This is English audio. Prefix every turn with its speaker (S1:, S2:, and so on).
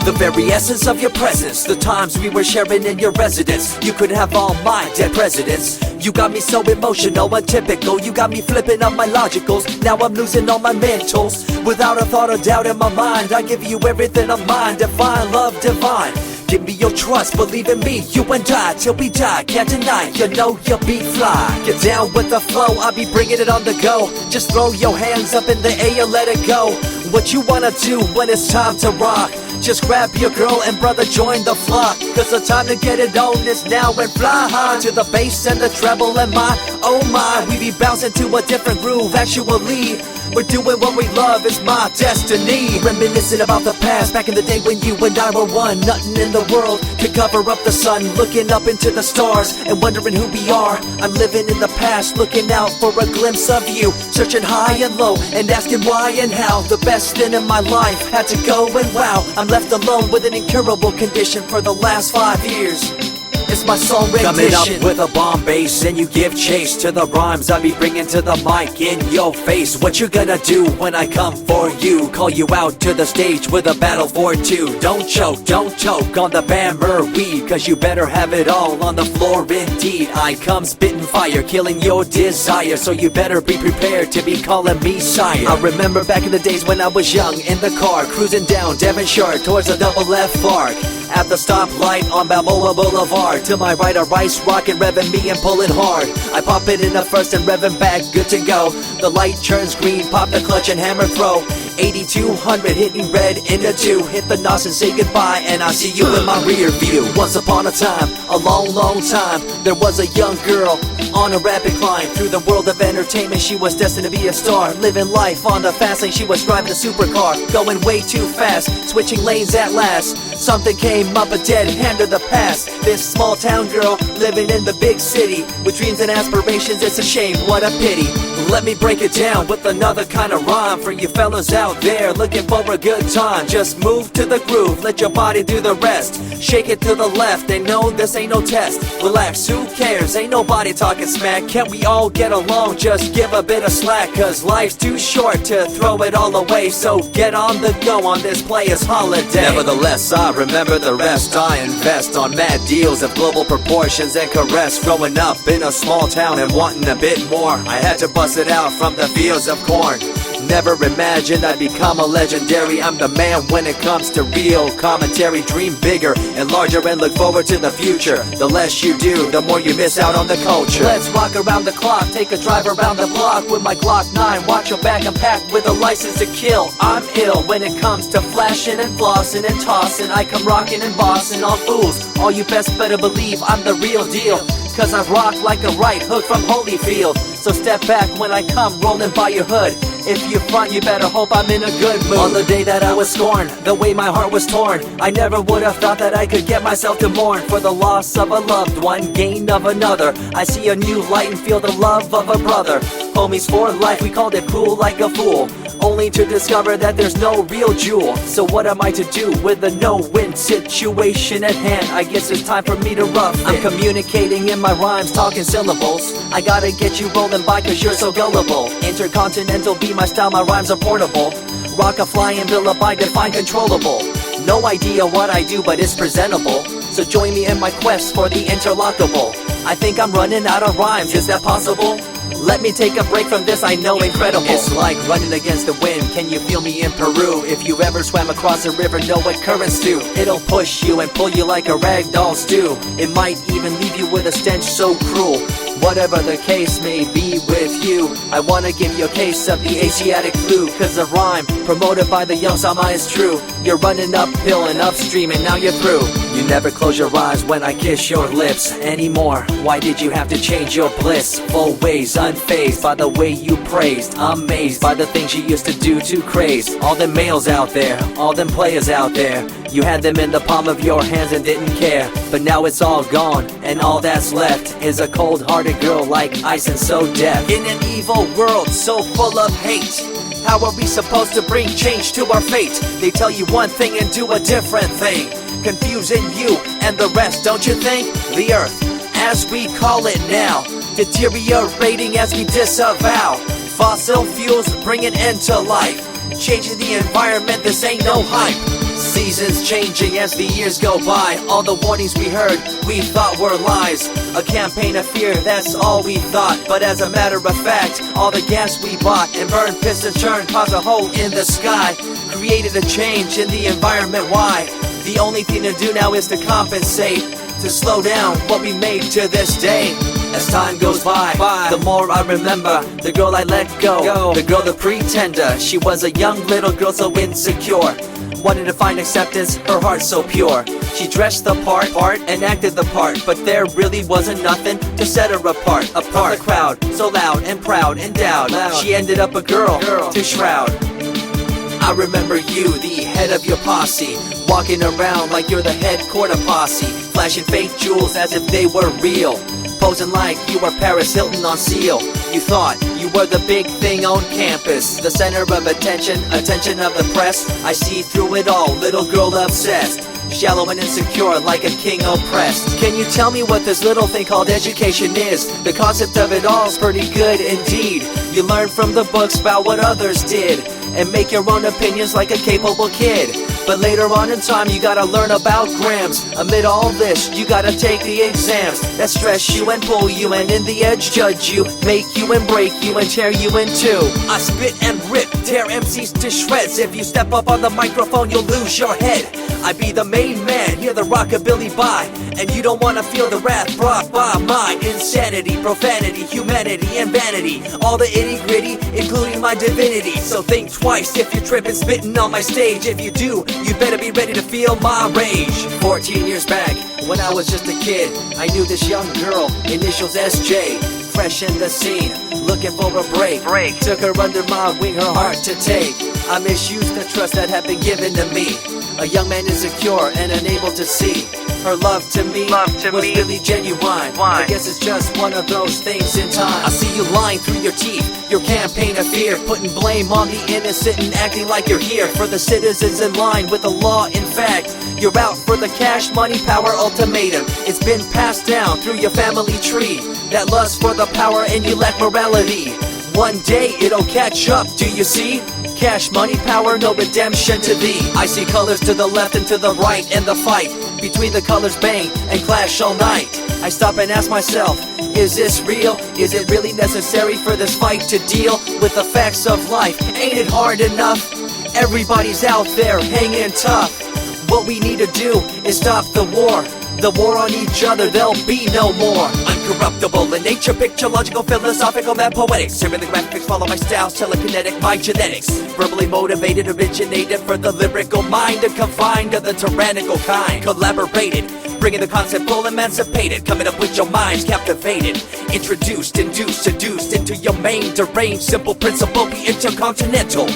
S1: The very essence of your presence, the times we were sharing in your residence. You could have all my dead presidents. You got me so emotional, untypical. You got me flipping up my logicals. Now I'm losing all my mentals. Without a thought or doubt in my mind, I give you everything of mine. Divine love, divine. Give me your trust, believe in me, you and I, till we die, can't deny, you know you'll be fly. Get down with the flow, I'll be bringing it on the go. Just throw your hands up in the air, let it go. What you wanna do when it's time to rock? Just grab your girl and brother, join the flock. Cause the time to get it on is now and fly high. To the bass and the treble and my, oh my. We be bouncing to a different groove, actually. We're doing what we love, it's my destiny. Reminiscing about the past, back in the day when you and I were one. Nothing in the world could cover up the sun. Looking up into the stars and wondering who we are. I'm living in the past, looking out for a glimpse of you. Searching high and low and asking why and how. The best thing in my life had to go and wow. I'm left alone with an incurable condition for the last 5 years. It's my song rendition. Coming up with a bomb bass and you give chase to the rhymes I be bringing to the mic in your face. What you gonna do when I come for you? Call you out to the stage with a battle for two. Don't choke on the bammer weed, cause you better have it all on the floor indeed. I come spitting fire, killing your desire, so you better be prepared to be calling me sire. I remember back in the days when I was young, in the car, cruising down Devonshire towards the double F arc. At the stoplight on Balboa Boulevard, to my right a rice rocket revving me and pulling hard. I pop it in the first and revving back, good to go. The light turns green, pop the clutch and hammer throw. 8200 hitting red in the 2. Hit the NOS and say goodbye, and I see you in my rear view. Once upon a time, a long time, there was a young girl on a rapid climb through the world of entertainment. She was destined to be a star, living life on the fast lane. She was driving a supercar, going way too fast, switching lanes at last. Something came up, a dead hand of the past. This small town girl living in the big city with dreams and aspirations. It's a shame, what a pity. Let me break it down with another kind of rhyme for you fellas out there looking for a good time. Just move to the groove, let your body do the rest. Shake it to the left, they know this ain't no test. Relax, who cares, ain't nobody talking smack. Can't we all get along, just give a bit of slack. Cause life's too short to throw it all away, so get on the go on this player's holiday. Nevertheless, I remember the rest. I invest on mad deals of global proportions and caress. Growing up in a small town and wanting a bit more, I had to bust it out from the fields of corn. Never imagined I'd become a legendary. I'm the man when it comes to real commentary. Dream bigger and larger and look forward to the future. The less you do, the more you miss out on the culture. Let's rock around the clock, take a drive around the block with my Glock 9. Watch your back, I'm packed with a license to kill. I'm ill when it comes to flashing and flossing and tossing. I come rocking and bossing on fools. All you best better believe I'm the real deal, cause I rock like a right hook from Holyfield. So step back when I come rolling by your hood. If you front, you better hope I'm in a good mood. On the day that I was scorned, the way my heart was torn, I never would have thought that I could get myself to mourn for the loss of a loved one, gain of another. I see a new light and feel the love of a brother. Homies for life, we called it cool like a fool, only to discover that there's no real jewel. So what am I to do with a no-win situation at hand? I guess it's time for me to rough it. I'm communicating in my rhymes, talking syllables. I gotta get you rolling by cause you're so gullible. Intercontinental be my style, my rhymes are portable. Rock a flying villa by define controllable. No idea what I do, but it's presentable. So join me in my quest for the interlockable. I think I'm running out of rhymes, is that possible? Let me take a break from this, I know incredible. It's like running against the wind, can you feel me in Peru? If you ever swam across a river, know what currents do. It'll push you and pull you like a ragdoll stew. It might even leave you with a stench so cruel. Whatever the case may be with you, I wanna give you a case of the Asiatic flu. Cause the rhyme promoted by the young Sama is true. You're running uphill and upstream and now you're through. You never close your eyes when I kiss your lips anymore. Why did you have to change your bliss? Full ways, unfazed by the way you praised. Amazed by the things you used to do to craze. All them males out there, all them players out there, you had them in the palm of your hands and didn't care. But now it's all gone, and all that's left is a cold-hearted girl like ice and so deaf. In an evil world so full of hate, how are we supposed to bring change to our fate? They tell you one thing and do a different thing, confusing you and the rest, don't you think? The earth, as we call it now, deteriorating as we disavow. Fossil fuels bring an end to life, changing the environment, this ain't no hype. Seasons changing as the years go by. All the warnings we heard, we thought were lies. A campaign of fear, that's all we thought. But as a matter of fact, all the gas we bought and burned, pissed and churned caused a hole in the sky. Created a change in the environment, why? The only thing to do now is to compensate, to slow down what we made to this day. As time goes by, the more I remember the girl I let go, the girl, the pretender. She was a young little girl so insecure, wanted to find acceptance, her heart so pure. She dressed the part and acted the part, but there really wasn't nothing to set her apart from the crowd, so loud and proud, endowed. She ended up a girl to shroud. I remember you, the head of your posse, walking around like you're the head quarter posse, flashing fake jewels as if they were real, posing like you were Paris Hilton on seal. You thought you were the big thing on campus, the center of attention of the press. I see through it all, little girl obsessed, shallow and insecure like a king oppressed. Can you tell me what this little thing called education is? The concept of it all's pretty good indeed. You learn from the books about what others did and make your own opinions like a capable kid. But later on in time you gotta learn about grams. Amid all this you gotta take the exams that stress you and pull you, and in the edge judge you, make you and break you and tear you in two. I spit and rip, tear MCs to shreds. If you step up on the microphone you'll lose your head. I be the main man, hear the rockabilly by, and you don't wanna feel the wrath brought by my insanity, profanity, humanity, and vanity. All the itty gritty, including my divinity. So think twice if you're tripping, spitting on my stage. If you do, you better be ready to feel my rage. 14 years back, when I was just a kid, I knew this young girl, initials SJ, fresh in the scene, looking for a break. Took her under my wing, her heart to take. I misused the trust that had been given to me. A young man insecure and unable to see her love to me was really genuine. I guess it's just one of those things in time. I see you lying through your teeth, your campaign of fear, putting blame on the innocent and acting like you're here for the citizens in line with the law. In fact, you're out for the cash, money, power ultimatum. It's been passed down through your family tree, that lust for the power and you lack morality. One day it'll catch up, do you see? Cash, money, power, no redemption to thee. I see colors to the left and to the right, and the fight between the colors bang and clash all night. I stop and ask myself, is this real? Is it really necessary for this fight to deal with the facts of life? Ain't it hard enough? Everybody's out there hanging tough. What we need to do is stop the war on each other, there'll be no more. Uncorruptible in nature, picture, logical, philosophical, mad poetic. Serving the graphics, follow my style, telekinetic, my genetics. Verbally motivated, originated for the lyrical mind, and confined to the tyrannical kind. Collaborated, bringing the concept full emancipated, coming up with your minds captivated. Introduced, induced, seduced into your main deranged, simple principle, be intercontinental.